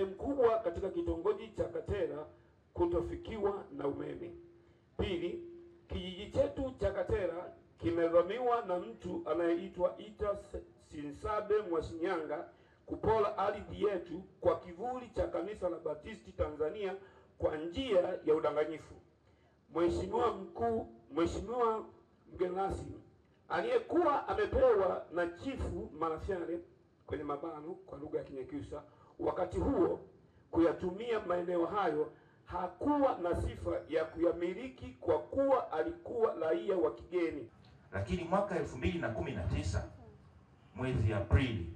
sehemu kubwa katika kitongoji cha Katera kutofikiwa na umeme. Pili, kijiji chetu cha Katera kimevamiwa na mtu anayeitwa Ita Sinsabe Mwashinyanga kupola ardhi yetu kwa kivuli cha Kanisa la Baptisti Tanzania kwa njia ya udanganyifu. Mheshimiwa mgeni rasmi, aliyekuwa amepewa na Chifu Marafyale kwenye mabano kwa lugha ya Kinyakyusa wakati huo kuyatumia maeneo hayo hakuwa na sifa ya kuyamiliki kwa kuwa alikuwa raia wa kigeni. Lakini mwaka 2019 mwezi Aprili,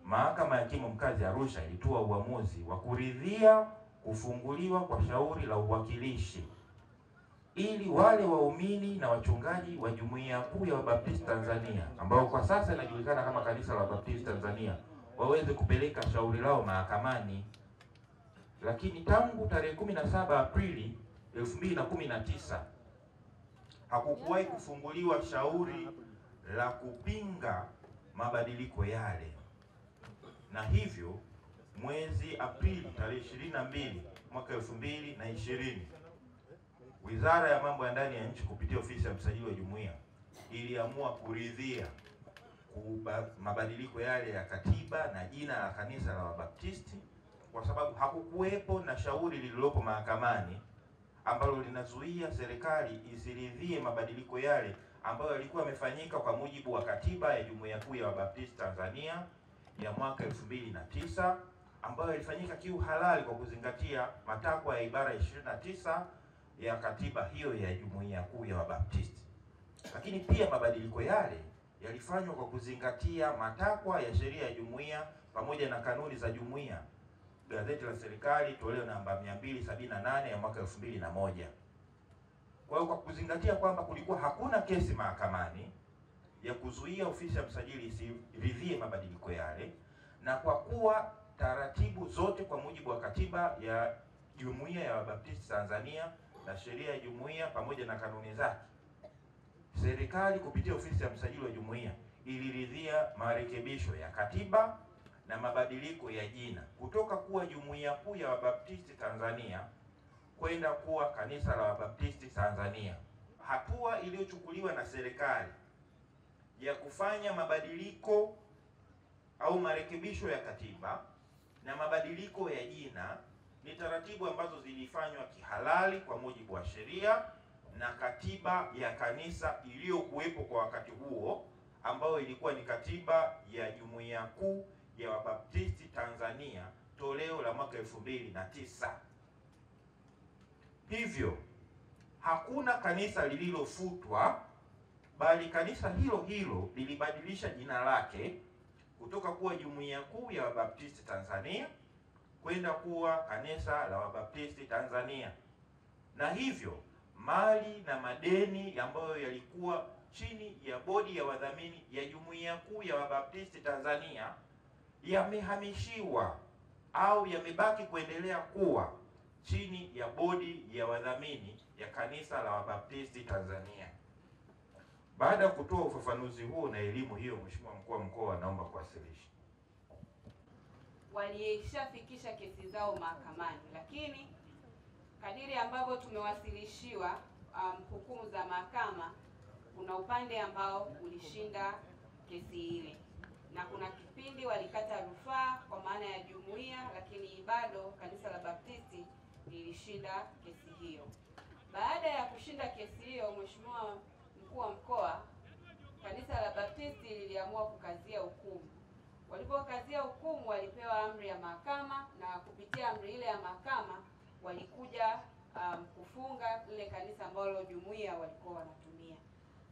Mahakama ya Hakimu Mkazi Arusha ilitoa uamuzi wa kuridhia kufunguliwa kwa shauri la uwakilishi ili wale waumini na wachungaji wa Jumuiya Kuu ya Wabaptisti Tanzania ambao kwa sasa inajulikana kama Kanisa la Wabaptisti Tanzania waweze kupeleka shauri lao mahakamani. Lakini tangu tarehe 17 Aprili 2019 hakukuwahi kufunguliwa shauri la kupinga mabadiliko yale, na hivyo mwezi Aprili tarehe 22 mwaka 2020 Wizara ya Mambo ya Ndani ya Nchi kupitia ofisi ya msajili wa jumuiya iliamua kuridhia mabadiliko yale ya katiba na jina la Kanisa la Wabaptisti, kwa sababu hakukuwepo na shauri lililopo mahakamani ambalo linazuia serikali isiridhie mabadiliko yale ambayo yalikuwa yamefanyika kwa mujibu wa katiba ya Jumuiya Kuu ya Wabaptisti Tanzania ya mwaka 2009 ambayo yalifanyika kiuhalali kwa kuzingatia matakwa ya ibara 29 ya katiba hiyo ya Jumuiya Kuu ya Wabaptisti. Lakini pia mabadiliko yale yalifanywa kwa kuzingatia matakwa ya sheria ya jumuiya pamoja na kanuni za jumuiya, gazeti la serikali toleo namba 278 ya mwaka 2001. Kwa hiyo kwa kuzingatia kwamba kulikuwa hakuna kesi mahakamani ya kuzuia ofisi ya msajili isiridhie mabadiliko yale, na kwa kuwa taratibu zote kwa mujibu wa katiba ya Jumuiya ya Wabaptisti Tanzania na sheria ya jumuiya pamoja na kanuni zake, serikali kupitia ofisi ya msajili wa jumuiya iliridhia marekebisho ya katiba na mabadiliko ya jina kutoka kuwa Jumuiya Kuu ya Wabaptisti Tanzania kwenda kuwa Kanisa la Wabaptisti Tanzania. Hatua iliyochukuliwa na serikali ya kufanya mabadiliko au marekebisho ya katiba na mabadiliko ya jina ni taratibu ambazo zilifanywa kihalali kwa mujibu wa sheria na katiba ya kanisa iliyokuwepo kwa wakati huo, ambayo ilikuwa ni katiba ya Jumuiya Kuu ya Wabaptisti Tanzania toleo la mwaka 2009. Hivyo hakuna kanisa lililofutwa, bali kanisa hilo hilo lilibadilisha jina lake kutoka kuwa Jumuiya Kuu ya Wabaptisti Tanzania kwenda kuwa Kanisa la Wabaptisti Tanzania, na hivyo mali na madeni ambayo yalikuwa chini ya bodi ya wadhamini ya Jumuiya Kuu ya Wabaptisti Tanzania yamehamishiwa au yamebaki kuendelea kuwa chini ya bodi ya wadhamini ya Kanisa la Wabaptisti Tanzania. Baada ya kutoa ufafanuzi huo na elimu hiyo, Mheshimiwa Mkuu wa Mkoa, naomba kuwasilisha. Walishafikisha kesi zao mahakamani, lakini kadiri ambavyo tumewasilishiwa hukumu za mahakama, kuna upande ambao ulishinda kesi ile na kuna kipindi walikata rufaa kwa maana ya jumuiya, lakini bado Kanisa la Baptisti lilishinda kesi hiyo. Baada ya kushinda kesi hiyo, Mheshimiwa Mkuu wa Mkoa, Kanisa la Baptisti liliamua kukazia hukumu. Walipokazia hukumu, walipewa amri ya mahakama, na kupitia amri ile ya mahakama walikuja kufunga lile kanisa ambalo jumuiya walikuwa wanatumia.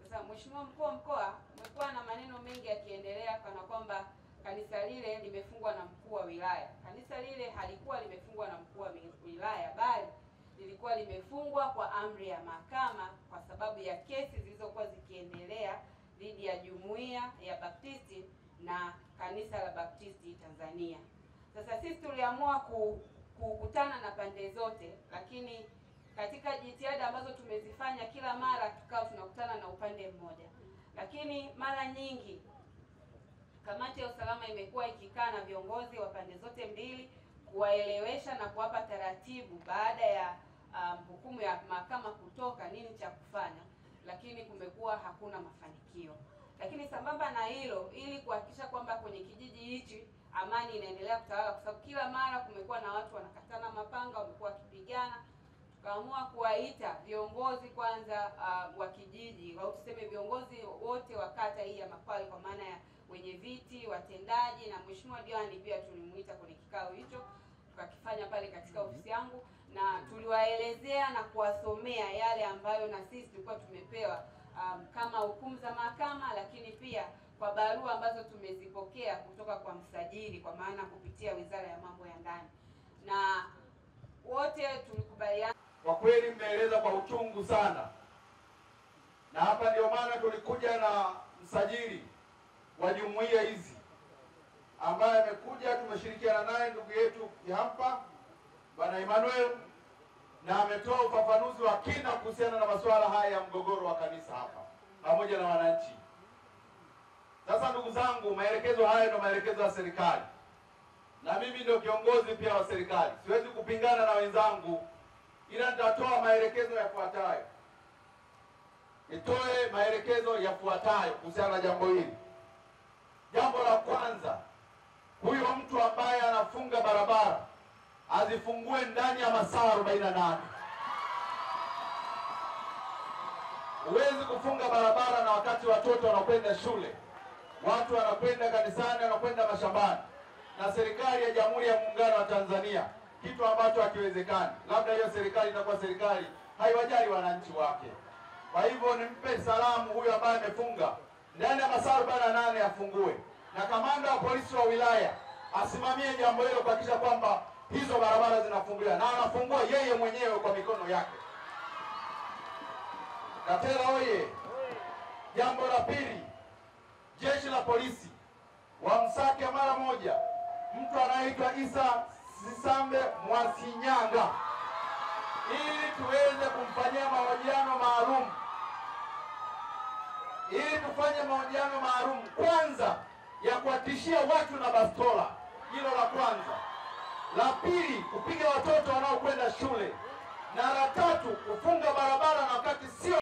Sasa Mheshimiwa Mkuu wa Mkoa, umekuwa na maneno mengi yakiendelea kana kwamba kanisa lile limefungwa na mkuu wa wilaya. Kanisa lile halikuwa limefungwa na mkuu wa wilaya, bali lilikuwa limefungwa kwa amri ya mahakama kwa sababu ya kesi zilizokuwa zikiendelea dhidi ya jumuiya ya Baptisti na Kanisa la Baptisti Tanzania. Sasa sisi tuliamua kukutana na pande zote, lakini katika jitihada ambazo tumezifanya kila mara tukao tunakutana na upande mmoja, lakini mara nyingi kamati ya usalama imekuwa ikikaa na viongozi wa pande zote mbili kuwaelewesha na kuwapa taratibu baada ya hukumu ya mahakama kutoka nini cha kufanya, lakini kumekuwa hakuna mafanikio. Lakini sambamba na hilo, ili kuhakikisha kwamba kwenye kijiji hichi amani inaendelea kutawala, kwa sababu kila mara kumekuwa na watu wanakatana mapanga, wamekuwa wakipigana, tukaamua kuwaita viongozi kwanza wa kijiji, au tuseme viongozi wote wa kata hii ya Makwale, kwa maana ya wenye viti, watendaji na mheshimiwa diwani pia tulimuita kwenye kikao hicho, tukakifanya pale katika ofisi yangu, na tuliwaelezea na kuwasomea yale ambayo na sisi tulikuwa tumepewa kama hukumu za mahakama, lakini pia kwa barua ambazo tumezipokea kutoka kwa msajili, kwa maana kupitia Wizara ya Mambo ya Ndani, na wote tulikubaliana. Kwa kweli mmeeleza kwa uchungu sana, na hapa ndio maana tulikuja na msajili wa jumuiya hizi ambaye amekuja, tumeshirikiana naye ndugu yetu hapa Bwana Emmanuel, na ametoa ufafanuzi wa kina kuhusiana na masuala haya ya mgogoro wa kanisa hapa pamoja na wananchi. Sasa ndugu zangu, maelekezo haya ndio maelekezo ya serikali, na mimi ndio kiongozi pia wa serikali, siwezi kupingana na wenzangu, ila nitatoa maelekezo yafuatayo. Nitoe maelekezo yafuatayo kuhusiana na jambo hili. Jambo la kwanza, huyo mtu ambaye anafunga barabara azifungue ndani ya masaa 48. Huwezi kufunga barabara na wakati watoto wanakwenda shule, watu wanakwenda kanisani, wanakwenda mashambani, na serikali ya Jamhuri ya Muungano wa Tanzania, kitu ambacho hakiwezekani. Labda hiyo serikali itakuwa serikali haiwajali wananchi wake. Kwa hivyo nimpe salamu huyo ambaye amefunga ndani ya masaa 48 afungue, na kamanda wa polisi wa wilaya asimamie jambo hilo kuhakikisha kwamba hizo barabara zinafunguliwa, na anafungua yeye mwenyewe kwa mikono yake. Katera oye! Jambo la pili, jeshi la polisi wamsake mara moja mtu anayeitwa Isa Sisambe Mwasinyanga ili tuweze kumfanyia mahojiano maalum, ili tufanye mahojiano maalum kwanza ya kuwatishia watu na bastola. Hilo la kwanza. La pili, kupiga watoto wanaokwenda shule, na la tatu, kufunga barabara na wakati sio